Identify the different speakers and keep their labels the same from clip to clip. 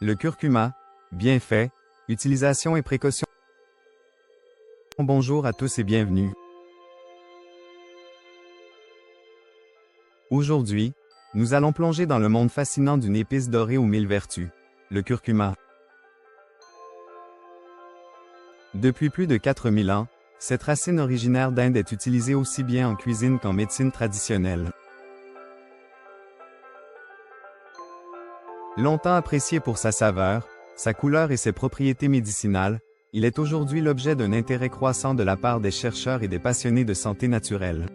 Speaker 1: Le curcuma, bienfaits, utilisation et précautions. Bonjour à tous et bienvenue. Aujourd'hui, nous allons plonger dans le monde fascinant d'une épice dorée aux 1000 vertus, le curcuma. Depuis plus de 4000 ans, cette racine originaire d'Inde est utilisée aussi bien en cuisine qu'en médecine traditionnelle. Longtemps apprécié pour sa saveur, sa couleur et ses propriétés médicinales, il est aujourd'hui l'objet d'un intérêt croissant de la part des chercheurs et des passionnés de santé naturelle.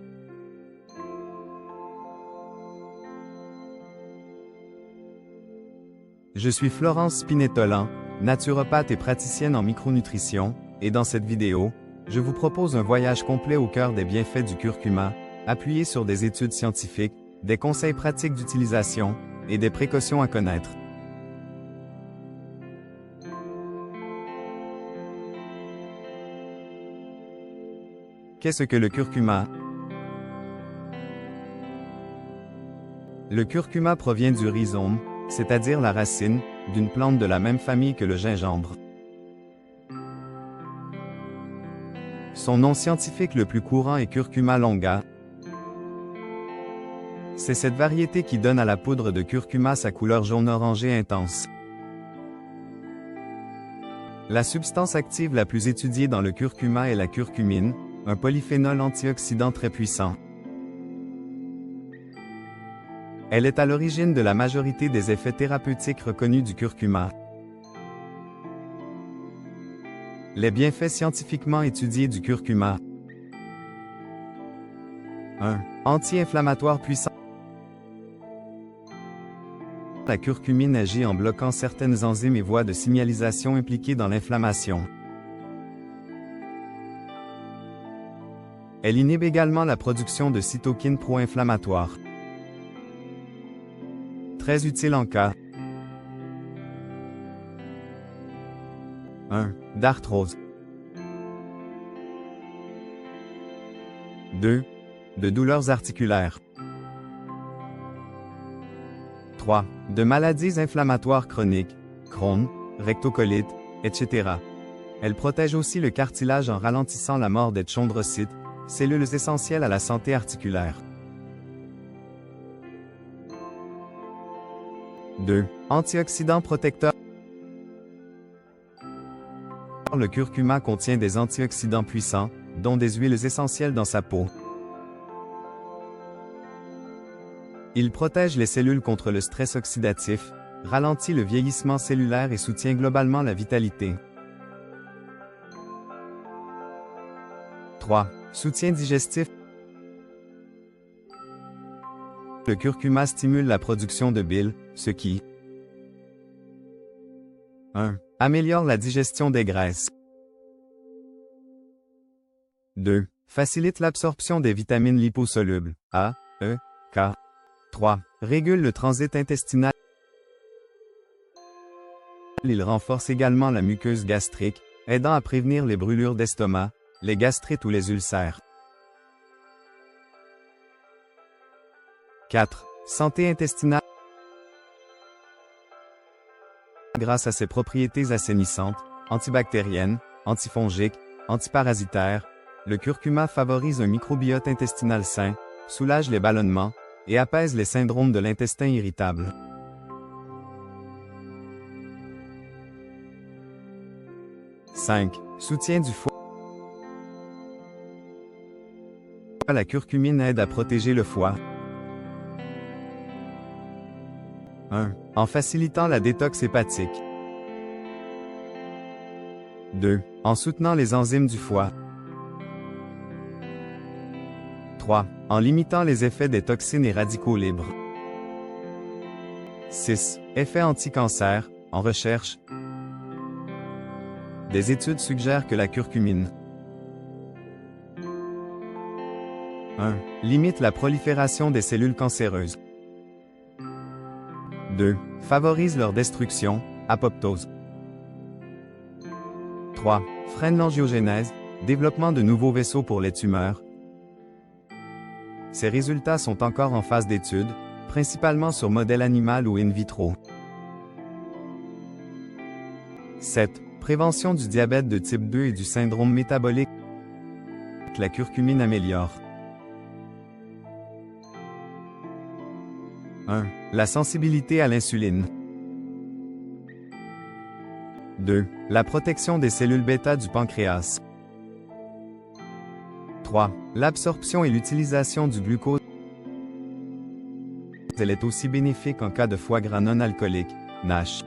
Speaker 1: Je suis Florence Spinetolan, naturopathe et praticienne en micronutrition, et dans cette vidéo, je vous propose un voyage complet au cœur des bienfaits du curcuma, appuyé sur des études scientifiques, des conseils pratiques d'utilisation, et des précautions à connaître. Qu'est-ce que le curcuma? Le curcuma provient du rhizome, c'est-à-dire la racine, d'une plante de la même famille que le gingembre. Son nom scientifique le plus courant est Curcuma longa. C'est cette variété qui donne à la poudre de curcuma sa couleur jaune-orangé intense. La substance active la plus étudiée dans le curcuma est la curcumine, un polyphénol antioxydant très puissant. Elle est à l'origine de la majorité des effets thérapeutiques reconnus du curcuma. Les bienfaits scientifiquement étudiés du curcuma. 1. Anti-inflammatoire puissant. La curcumine agit en bloquant certaines enzymes et voies de signalisation impliquées dans l'inflammation. Elle inhibe également la production de cytokines pro-inflammatoires. Très utile en cas 1. D'arthrose. 2. De douleurs articulaires. 3. De maladies inflammatoires chroniques, Crohn, rectocolite, etc. Elle protège aussi le cartilage en ralentissant la mort des chondrocytes, cellules essentielles à la santé articulaire. 2. Antioxydant protecteur. Le curcuma contient des antioxydants puissants, dont des huiles essentielles dans sa peau. Il protège les cellules contre le stress oxydatif, ralentit le vieillissement cellulaire et soutient globalement la vitalité. 3. Soutien digestif. Le curcuma stimule la production de bile, ce qui 1. Améliore la digestion des graisses. 2. Facilite l'absorption des vitamines liposolubles, A, E, K. 3. Régule le transit intestinal. Il renforce également la muqueuse gastrique, aidant à prévenir les brûlures d'estomac, les gastrites ou les ulcères. 4. Santé intestinale. Grâce à ses propriétés assainissantes, antibactériennes, antifongiques, antiparasitaires, le curcuma favorise un microbiote intestinal sain, soulage les ballonnements, et apaise les syndromes de l'intestin irritable. 5. Soutien du foie. La curcumine aide à protéger le foie. 1. En facilitant la détox hépatique. 2. En soutenant les enzymes du foie. 3. En limitant les effets des toxines et radicaux libres. 6. Effet anti-cancer, en recherche. Des études suggèrent que la curcumine 1. Limite la prolifération des cellules cancéreuses. 2. Favorise leur destruction, apoptose. 3. Freine l'angiogénèse, développement de nouveaux vaisseaux pour les tumeurs. Ces résultats sont encore en phase d'étude, principalement sur modèle animal ou in vitro. 7. Prévention du diabète de type 2 et du syndrome métabolique. La curcumine améliore. 1. La sensibilité à l'insuline. 2. La protection des cellules bêta du pancréas. 3. L'absorption et l'utilisation du glucose. Elle est aussi bénéfique en cas de foie gras non alcoolique, NASH.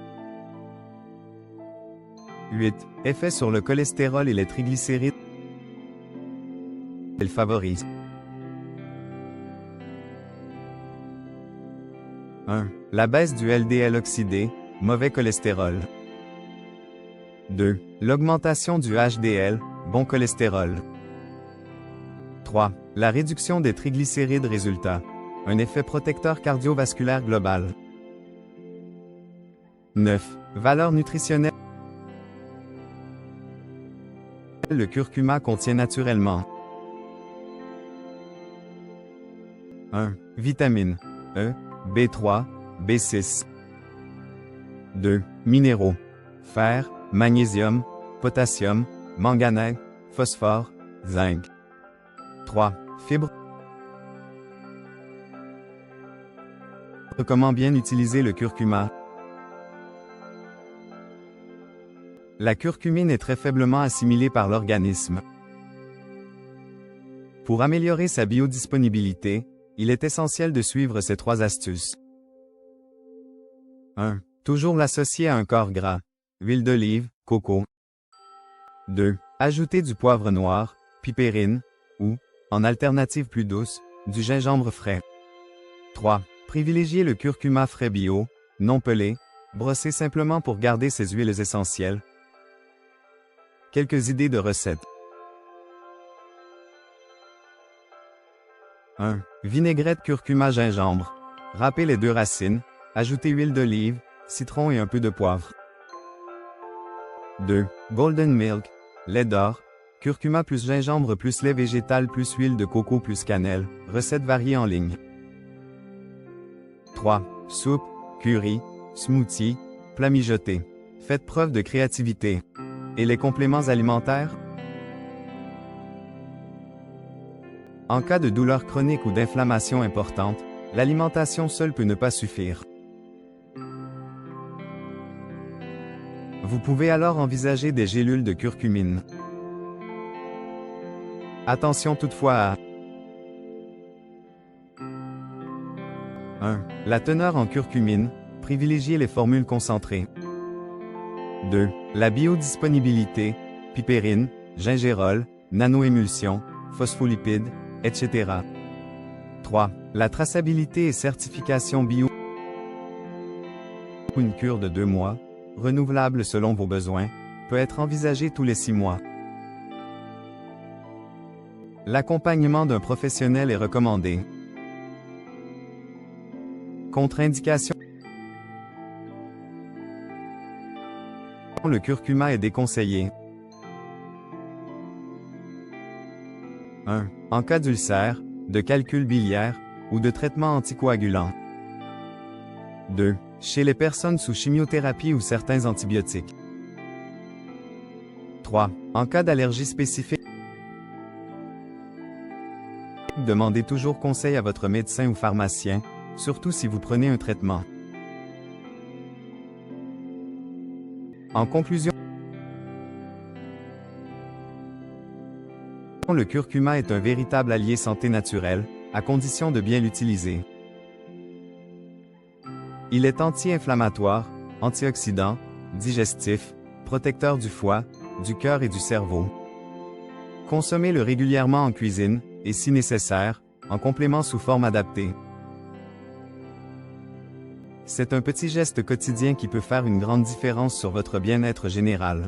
Speaker 1: 8. Effet sur le cholestérol et les triglycérides. Elle favorise. 1. La baisse du LDL oxydé, mauvais cholestérol. 2. L'augmentation du HDL, bon cholestérol. 3. La réduction des triglycérides résultat. Un effet protecteur cardiovasculaire global. 9. Valeur nutritionnelle. Le curcuma contient naturellement 1. Vitamines E, B3, B6. 2. Minéraux fer, magnésium, potassium, manganèse, phosphore, zinc. 3. Fibres. Comment bien utiliser le curcuma? La curcumine est très faiblement assimilée par l'organisme. Pour améliorer sa biodisponibilité, il est essentiel de suivre ces 3 astuces. 1. Toujours l'associer à un corps gras. Huile d'olive, coco. 2. Ajouter du poivre noir, pipérine, ou, en alternative plus douce, du gingembre frais. 3. Privilégier le curcuma frais bio, non pelé, brossé simplement pour garder ses huiles essentielles. Quelques idées de recettes. 1. Vinaigrette curcuma gingembre. Râpez les 2 racines, ajoutez huile d'olive, citron et un peu de poivre. 2. Golden milk, lait d'or, curcuma plus gingembre plus lait végétal plus huile de coco plus cannelle, recette variée en ligne. 3. Soupe, curry, smoothie, plat mijoté. Faites preuve de créativité. Et les compléments alimentaires? En cas de douleur chronique ou d'inflammation importante, l'alimentation seule peut ne pas suffire. Vous pouvez alors envisager des gélules de curcumine. Attention toutefois à 1. La teneur en curcumine, privilégiez les formules concentrées. 2. La biodisponibilité, pipérine, gingérol, nanoémulsion, phospholipides, etc. 3. La traçabilité et certification bio. Une cure de 2 mois, renouvelable selon vos besoins, peut être envisagée tous les 6 mois. L'accompagnement d'un professionnel est recommandé. Contre-indication. Le curcuma est déconseillé. 1. En cas d'ulcère, de calcul biliaire ou de traitement anticoagulant. 2. Chez les personnes sous chimiothérapie ou certains antibiotiques. 3. En cas d'allergie spécifique. Demandez toujours conseil à votre médecin ou pharmacien, surtout si vous prenez un traitement. En conclusion, le curcuma est un véritable allié santé naturelle, à condition de bien l'utiliser. Il est anti-inflammatoire, antioxydant, digestif, protecteur du foie, du cœur et du cerveau. Consommez-le régulièrement en cuisine, et si nécessaire, en complément sous forme adaptée. C'est un petit geste quotidien qui peut faire une grande différence sur votre bien-être général.